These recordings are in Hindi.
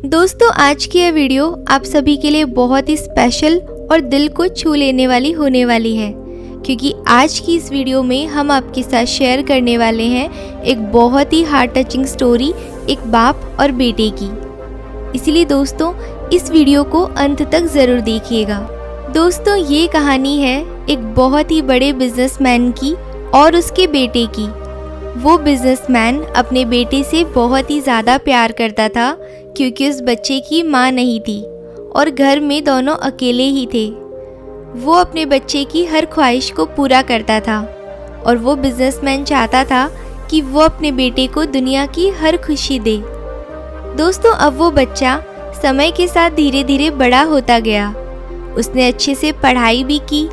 दोस्तों, आज की यह वीडियो आप सभी के लिए बहुत ही स्पेशल और दिल को छू लेने वाली होने वाली है, क्योंकि आज की इस वीडियो में हम आपके साथ शेयर करने वाले हैं एक बहुत ही हार्ट टचिंग स्टोरी एक बाप और बेटे की। इसलिए दोस्तों, इस वीडियो को अंत तक ज़रूर देखिएगा। दोस्तों, ये कहानी है एक बहुत ही बड़े बिजनेसमैन की और उसके बेटे की। वो बिजनेसमैन अपने बेटे से बहुत ही ज़्यादा प्यार करता था, क्योंकि उस बच्चे की माँ नहीं थी और घर में दोनों अकेले ही थे। वो अपने बच्चे की हर ख्वाहिश को पूरा करता था और वो बिजनेसमैन चाहता था कि वो अपने बेटे को दुनिया की हर खुशी दे। दोस्तों, अब वो बच्चा समय के साथ धीरे धीरे बड़ा होता गया। उसने अच्छे से पढ़ाई भी की।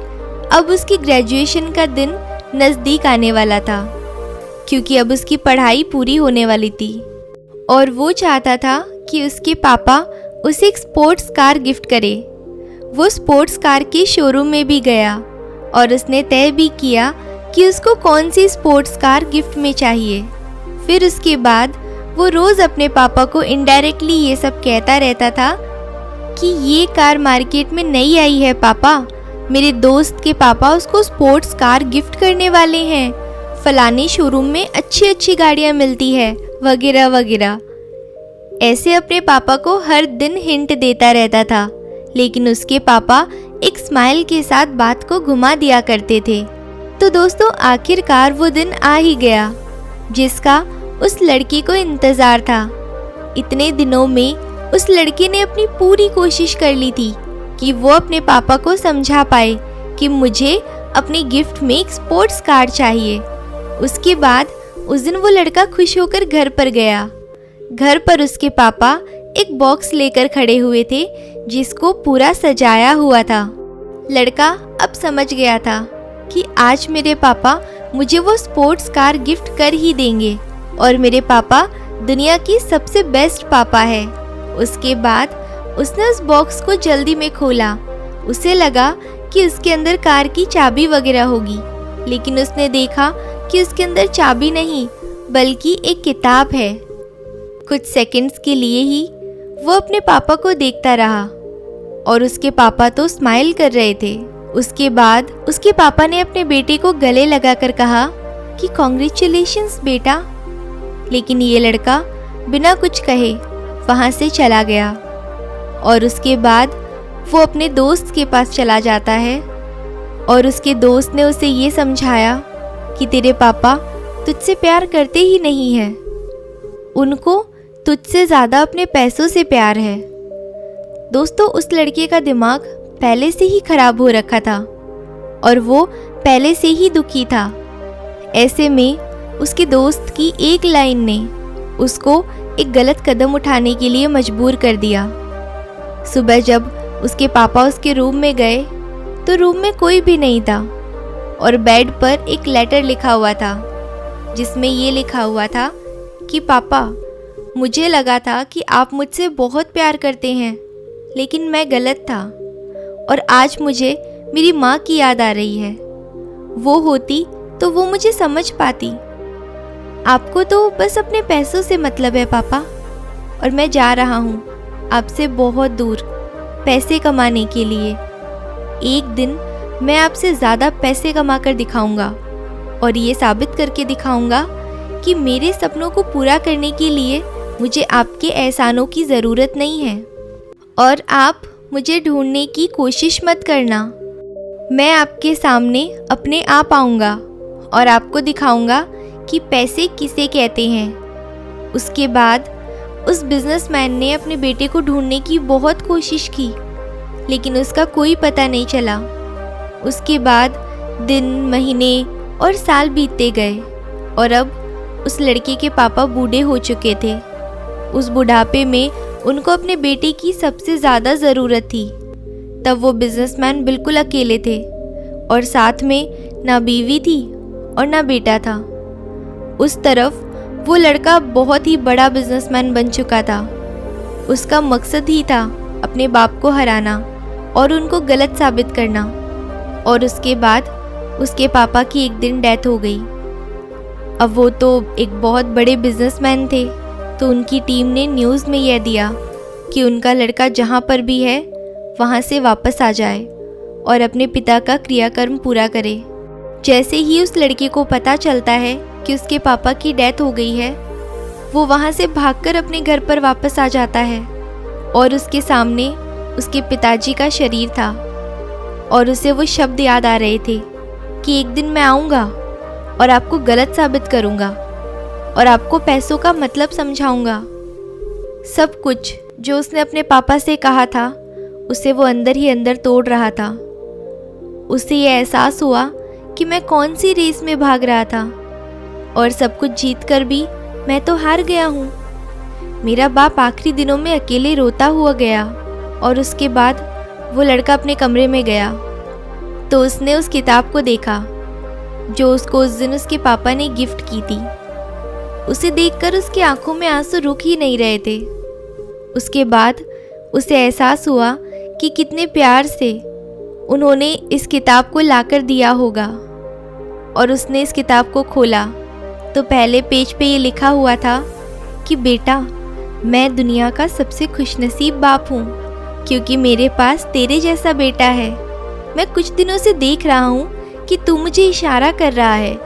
अब उसकी ग्रेजुएशन का दिन नज़दीक आने वाला था, क्योंकि अब उसकी पढ़ाई पूरी होने वाली थी और वो चाहता था कि उसके पापा उसे एक स्पोर्ट्स कार गिफ्ट करे। वो स्पोर्ट्स कार के शोरूम में भी गया और उसने तय भी किया कि उसको कौन सी स्पोर्ट्स कार गिफ्ट में चाहिए। फिर उसके बाद वो रोज़ अपने पापा को इनडायरेक्टली ये सब कहता रहता था कि ये कार मार्केट में नई आई है पापा, मेरे दोस्त के पापा उसको स्पोर्ट्स कार गिफ्ट करने वाले हैं, फलाने शोरूम में अच्छी अच्छी गाड़ियाँ मिलती है, वगैरह वगैरह। ऐसे अपने पापा को हर दिन हिंट देता रहता था, लेकिन उसके पापा एक स्माइल के साथ बात को घुमा दिया करते थे। तो दोस्तों, आखिरकार वो दिन आ ही गया जिसका उस लड़की को इंतज़ार था। इतने दिनों में उस लड़के ने अपनी पूरी कोशिश कर ली थी कि वो अपने पापा को समझा पाए कि मुझे अपनी गिफ्ट में एक स्पोर्ट्स कार चाहिए। उसके बाद उस दिन वो लड़का खुश होकर घर पर गया। घर पर उसके पापा एक बॉक्स लेकर खड़े हुए थे जिसको पूरा सजाया हुआ था। लड़का अब समझ गया था कि आज मेरे पापा मुझे वो स्पोर्ट्स कार गिफ्ट कर ही देंगे और मेरे पापा दुनिया की सबसे बेस्ट पापा है। उसके बाद उसने उस बॉक्स को जल्दी में खोला। उसे लगा कि उसके अंदर कार की चाबी वगैरह होगी, लेकिन उसने देखा कि उसके अंदर चाबी नहीं बल्कि एक किताब है। कुछ सेकंड्स के लिए ही वो अपने पापा को देखता रहा और उसके पापा तो स्माइल कर रहे थे। उसके बाद उसके पापा ने अपने बेटे को गले लगाकर कहा कि कॉन्ग्रेचुलेशंस बेटा। लेकिन ये लड़का बिना कुछ कहे वहाँ से चला गया और उसके बाद वो अपने दोस्त के पास चला जाता है और उसके दोस्त ने उसे ये समझाया कि तेरे पापा तुझसे प्यार करते ही नहीं हैं, उनको तुझसे ज़्यादा अपने पैसों से प्यार है। दोस्तों, उस लड़के का दिमाग पहले से ही खराब हो रखा था और वो पहले से ही दुखी था। ऐसे में उसके दोस्त की एक लाइन ने उसको एक गलत कदम उठाने के लिए मजबूर कर दिया। सुबह जब उसके पापा उसके रूम में गए तो रूम में कोई भी नहीं था और बेड पर एक लेटर लिखा हुआ था जिसमें ये लिखा हुआ था कि पापा, मुझे लगा था कि आप मुझसे बहुत प्यार करते हैं, लेकिन मैं गलत था और आज मुझे मेरी माँ की याद आ रही है। वो होती तो वो मुझे समझ पाती। आपको तो बस अपने पैसों से मतलब है पापा, और मैं जा रहा हूँ आपसे बहुत दूर पैसे कमाने के लिए। एक दिन मैं आपसे ज़्यादा पैसे कमा कर दिखाऊंगा और ये साबित करके दिखाऊंगा कि मेरे सपनों को पूरा करने के लिए मुझे आपके एहसानों की ज़रूरत नहीं है और आप मुझे ढूंढने की कोशिश मत करना। मैं आपके सामने अपने आप आऊँगा और आपको दिखाऊंगा कि पैसे किसे कहते हैं। उसके बाद उस बिजनेसमैन ने अपने बेटे को ढूंढने की बहुत कोशिश की, लेकिन उसका कोई पता नहीं चला। उसके बाद दिन, महीने और साल बीतते गए और अब उस लड़के के पापा बूढ़े हो चुके थे। उस बुढ़ापे में उनको अपने बेटे की सबसे ज़्यादा ज़रूरत थी। तब वो बिजनेसमैन बिल्कुल अकेले थे और साथ में ना बीवी थी और ना बेटा था। उस तरफ वो लड़का बहुत ही बड़ा बिजनेसमैन बन चुका था। उसका मकसद ही था अपने बाप को हराना और उनको गलत साबित करना। और उसके बाद उसके पापा की एक दिन डेथ हो गई। अब वो तो एक बहुत बड़े बिजनेसमैन थे, तो उनकी टीम ने न्यूज़ में यह दिया कि उनका लड़का जहाँ पर भी है वहाँ से वापस आ जाए और अपने पिता का क्रियाकर्म पूरा करे। जैसे ही उस लड़के को पता चलता है कि उसके पापा की डेथ हो गई है, वो वहाँ से भागकर अपने घर पर वापस आ जाता है और उसके सामने उसके पिताजी का शरीर था और उसे वो शब्द याद आ रहे थे कि एक दिन मैं आऊँगा और आपको गलत साबित करूँगा और आपको पैसों का मतलब समझाऊँगा। सब कुछ जो उसने अपने पापा से कहा था उसे वो अंदर ही अंदर तोड़ रहा था। उसे ये एहसास हुआ कि मैं कौन सी रेस में भाग रहा था और सब कुछ जीत कर भी मैं तो हार गया हूँ। मेरा बाप आखिरी दिनों में अकेले रोता हुआ गया और उसके बाद वो लड़का अपने कमरे में गया तो उसने उस किताब को देखा जो उसको उस दिन उसके पापा ने गिफ्ट की थी। उसे देखकर उसकी आंखों में आंसू रुक ही नहीं रहे थे। उसके बाद उसे एहसास हुआ कि कितने प्यार से उन्होंने इस किताब को लाकर दिया होगा और उसने इस किताब को खोला तो पहले पेज पे ये लिखा हुआ था कि बेटा, मैं दुनिया का सबसे खुशनसीब बाप हूँ क्योंकि मेरे पास तेरे जैसा बेटा है। मैं कुछ दिनों से देख रहा हूँ कि तू मुझे इशारा कर रहा है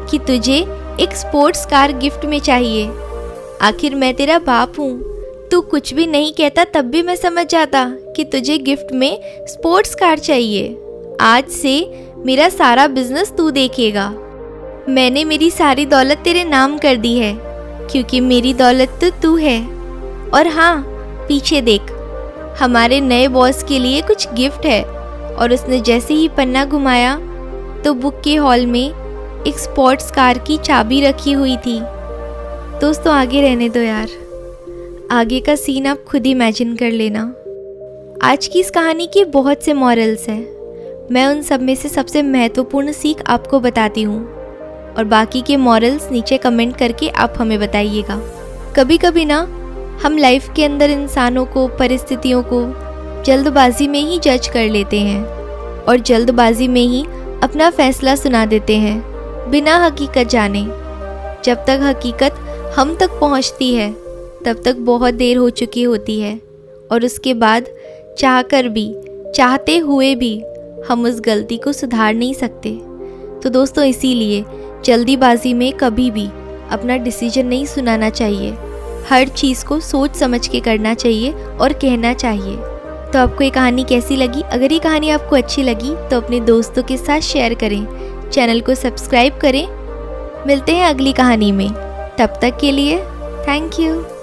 कि तुझे एक स्पोर्ट्स कार गिफ्ट में चाहिए। आखिर मैं तेरा बाप हूँ, तू कुछ भी नहीं कहता तब भी मैं समझ जाता कि तुझे गिफ्ट में स्पोर्ट्स कार चाहिए। आज से मेरा सारा बिजनेस तू देखेगा। मैंने मेरी सारी दौलत तेरे नाम कर दी है क्योंकि मेरी दौलत तो तू है। और हाँ, पीछे देख, हमारे नए बॉस के लिए कुछ गिफ्ट है। और उसने जैसे ही पन्ना घुमाया तो बुक के हॉल में एक स्पोर्ट्स कार की चाबी रखी हुई थी। दोस्तों आगे रहने दो यार, आगे का सीन आप खुद इमेजिन कर लेना। आज की इस कहानी के बहुत से मॉरल्स हैं। मैं उन सब में से सबसे महत्वपूर्ण सीख आपको बताती हूँ और बाकी के मॉरल्स नीचे कमेंट करके आप हमें बताइएगा। कभी कभी ना हम लाइफ के अंदर इंसानों को, परिस्थितियों को जल्दबाजी में ही जज कर लेते हैं और जल्दबाजी में ही अपना फैसला सुना देते हैं बिना हकीकत जाने। जब तक हकीकत हम तक पहुंचती है तब तक बहुत देर हो चुकी होती है और उसके बाद चाहकर भी, चाहते हुए भी हम उस गलती को सुधार नहीं सकते। तो दोस्तों इसीलिए जल्दीबाजी में कभी भी अपना डिसीजन नहीं सुनाना चाहिए। हर चीज़ को सोच समझ के करना चाहिए और कहना चाहिए। तो आपको ये कहानी कैसी लगी? अगर ये कहानी आपको अच्छी लगी तो अपने दोस्तों के साथ शेयर करें, चैनल को सब्सक्राइब करें। मिलते हैं अगली कहानी में, तब तक के लिए थैंक यू।